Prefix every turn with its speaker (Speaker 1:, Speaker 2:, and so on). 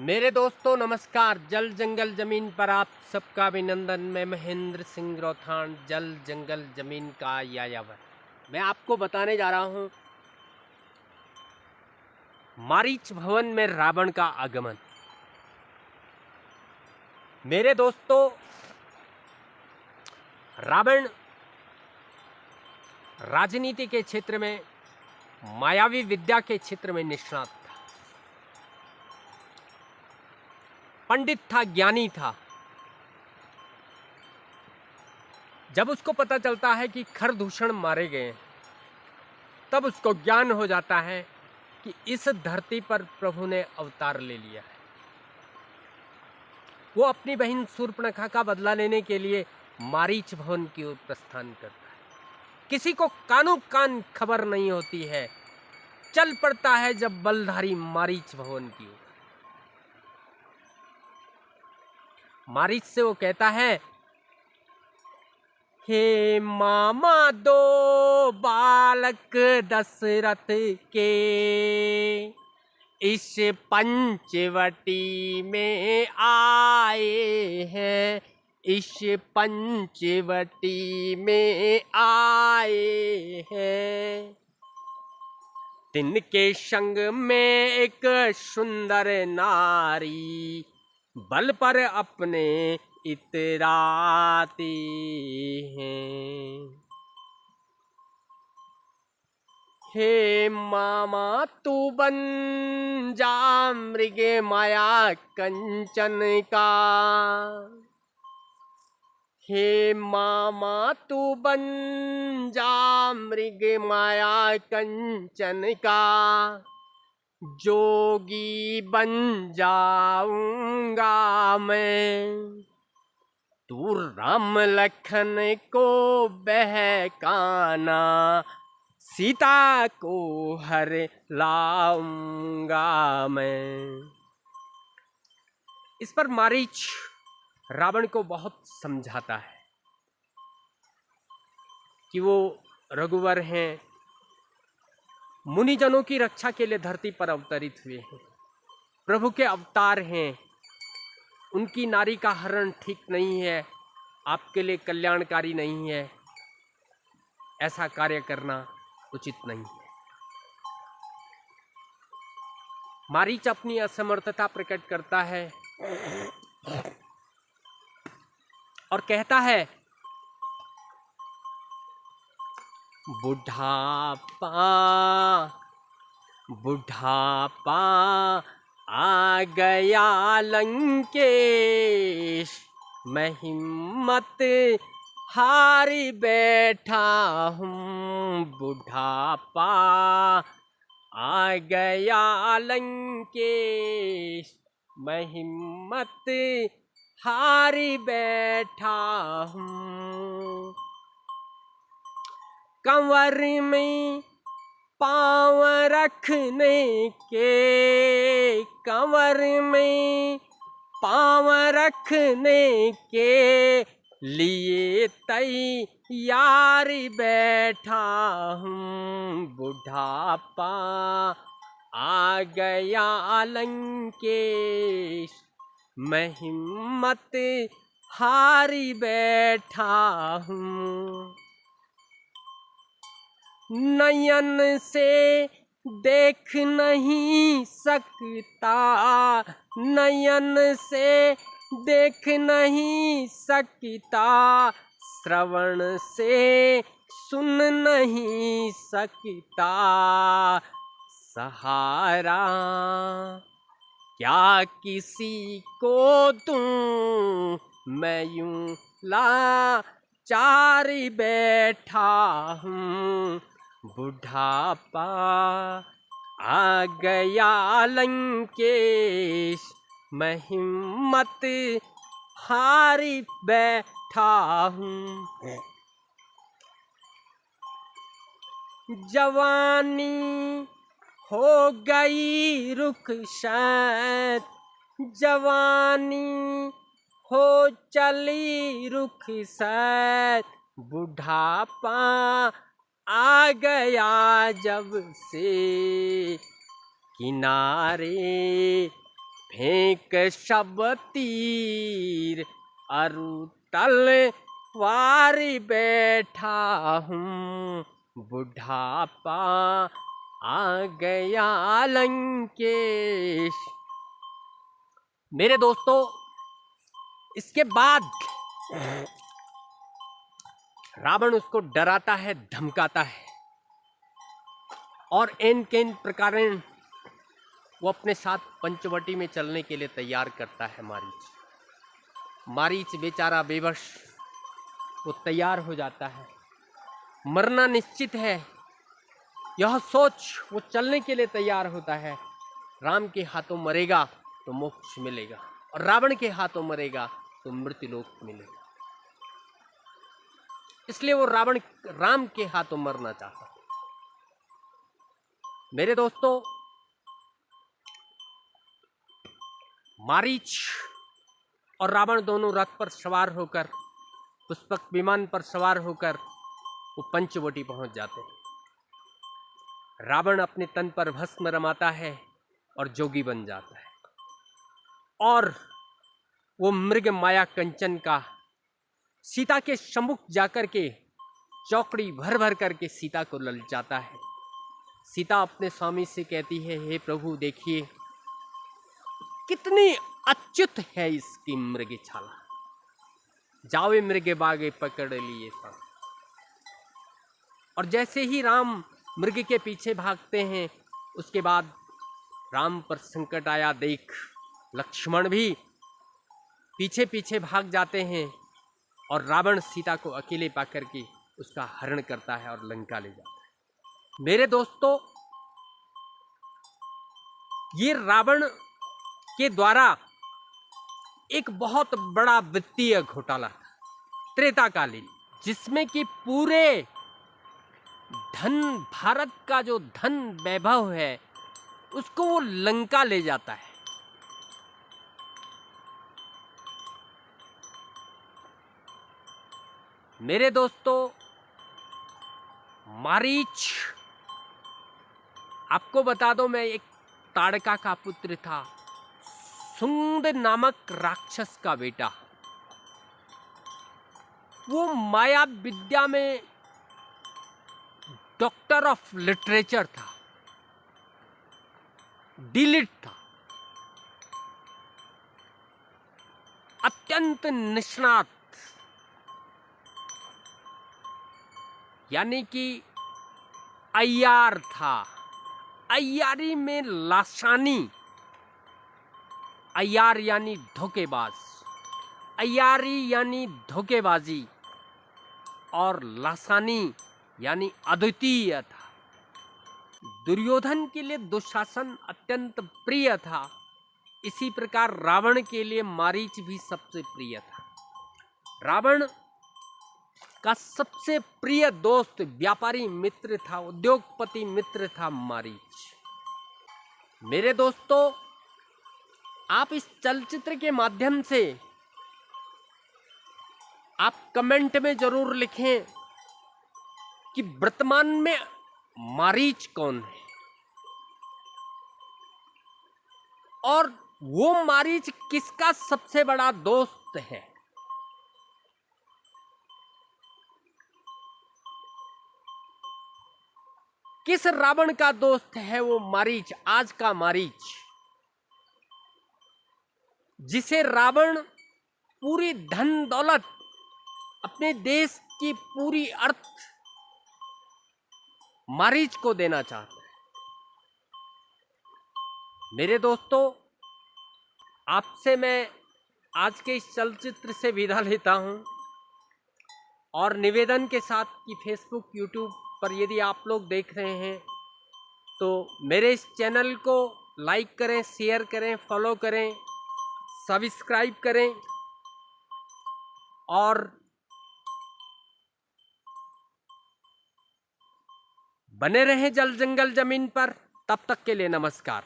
Speaker 1: मेरे दोस्तों नमस्कार। जल जंगल जमीन पर आप सबका अभिनंदन। मैं महेंद्र सिंह रौथान, जल जंगल जमीन का यायावर। मैं आपको बताने जा रहा हूं मारीच भवन में रावण का आगमन। मेरे दोस्तों, रावण राजनीति के क्षेत्र में, मायावी विद्या के क्षेत्र में निष्णात था, पंडित था, ज्ञानी था। जब उसको पता चलता है कि खरदूषण मारे गए, तब उसको ज्ञान हो जाता है कि इस धरती पर प्रभु ने अवतार ले लिया है। वो अपनी बहन शूर्पणखा का बदला लेने के लिए मारीच भवन की ओर प्रस्थान करता है। किसी को कानो कान खबर नहीं होती है, चल पड़ता है जब बलधारी मारीच भवन की ओर। मारीच से वो कहता है, हे मामा दो बालक दशरथ के, इस पंचवटी में आए हैं, इस पंचवटी में आए हैं। तिनके संग में एक सुंदर नारी, बल पर अपने इतराती हैं। हे मामा तू बन जा मृग माया कंचन का, हे मामा तू बन जा मृग माया कंचन का, जोगी बन जाऊंगा मैं, तू राम लखन को बहकाना, सीता को हर लाऊंगा मैं। इस पर मारीच रावण को बहुत समझाता है कि वो रघुवर हैं, मुनिजनों की रक्षा के लिए धरती पर अवतरित हुए हैं, प्रभु के अवतार हैं। उनकी नारी का हरण ठीक नहीं है, आपके लिए कल्याणकारी नहीं है, ऐसा कार्य करना उचित नहीं है। मारीच अपनी असमर्थता प्रकट करता है और कहता है, बुढ़ापा बुढ़ापा आ गया लंकेश, मैं हिम्मत हारी बैठा हूँ। बुढ़ापा आ गया लंकेश, मैं हिम्मत हारी बैठा हूँ। कंवर में पाँव रखने के, कंवर में पाँव रखने के लिए तैयारी बैठा हूँ। बुढ़ापा आ गया लंकेश, मैं हिम्मत हारी बैठा हूँ। नयन से देख नहीं सकता, नयन से देख नहीं सकता, श्रवण से सुन नहीं सकता, सहारा क्या किसी को दूं, मैं यूं लाचारी बैठा हूँ। बुढ़ापा आ गया लंकेश, मैं हिम्मत हारी बैठा हूँ। जवानी हो गई रुखसत, जवानी हो चली रुखसत, बुढ़ापा आ गया जब से किनारे फेंक शब तीर अरु तलवार बैठा हूँ, बुढ़ापा आ गया लंकेश। मेरे दोस्तों, इसके बाद रावण उसको डराता है, धमकाता है और एन केन प्रकार वो अपने साथ पंचवटी में चलने के लिए तैयार करता है मारीच बेचारा बेबस, वो तैयार हो जाता है। मरना निश्चित है, यह सोच वो चलने के लिए तैयार होता है। राम के हाथों मरेगा तो मोक्ष मिलेगा और रावण के हाथों मरेगा तो मृत्युलोक मिलेगा। इसलिए वो राम के हाथों मरना चाहता है। मेरे दोस्तों, मारीच और रावण दोनों रथ पर सवार होकर, पुष्पक विमान पर सवार होकर वो पंचवटी पहुंच जाते हैं। रावण अपने तन पर भस्म रमाता है और जोगी बन जाता है और वो मृग माया कंचन का सीता के सम्मुख जाकर के चौकड़ी भर भर करके सीता को ललचाता है। सीता अपने स्वामी से कहती है, हे प्रभु देखिए कितनी अच्युत है इसकी मृग छाला, जावे मृग बागे पकड़ लिए था। और जैसे ही राम मृग के पीछे भागते हैं, उसके बाद राम पर संकट आया देख लक्ष्मण भी पीछे पीछे भाग जाते हैं और रावण सीता को अकेले पाकर के उसका हरण करता है और लंका ले जाता है। मेरे दोस्तों, ये रावण के द्वारा एक बहुत बड़ा वित्तीय घोटाला था त्रेताकालीन, जिसमें कि पूरे धन, भारत का जो धन वैभव है उसको वो लंका ले जाता है। मेरे दोस्तों, मारीच, आपको बता दो, मैं एक ताड़का का पुत्र था, सुंद नामक राक्षस का बेटा। वो माया विद्या में डॉक्टर ऑफ लिटरेचर था, डिलिट था, अत्यंत निष्णात, यानी कि अय्यार था। अय्यारी में लासानी, अय्यार यानी धोखेबाज, अय्यारी यानी धोखेबाजी और लासानी यानी अद्वितीय था। दुर्योधन के लिए दुशासन अत्यंत प्रिय था, इसी प्रकार रावण के लिए मारीच भी सबसे प्रिय था। रावण का सबसे प्रिय दोस्त, व्यापारी मित्र था, उद्योगपति मित्र था मारीच। मेरे दोस्तों, आप इस चलचित्र के माध्यम से आप कमेंट में जरूर लिखें कि वर्तमान में मारीच कौन है और वो मारीच किसका सबसे बड़ा दोस्त है। किस रावण का दोस्त है वो मारीच, आज का मारीच, जिसे रावण पूरी धन दौलत, अपने देश की पूरी अर्थ मारीच को देना चाहता है। मेरे दोस्तों, आपसे मैं आज के इस चलचित्र से विदा लेता हूं और निवेदन के साथ कि फेसबुक, यूट्यूब पर यदि आप लोग देख रहे हैं तो मेरे इस चैनल को लाइक करें, शेयर करें, फॉलो करें, सब्सक्राइब करें और बने रहें जल जंगल जमीन पर। तब तक के लिए नमस्कार।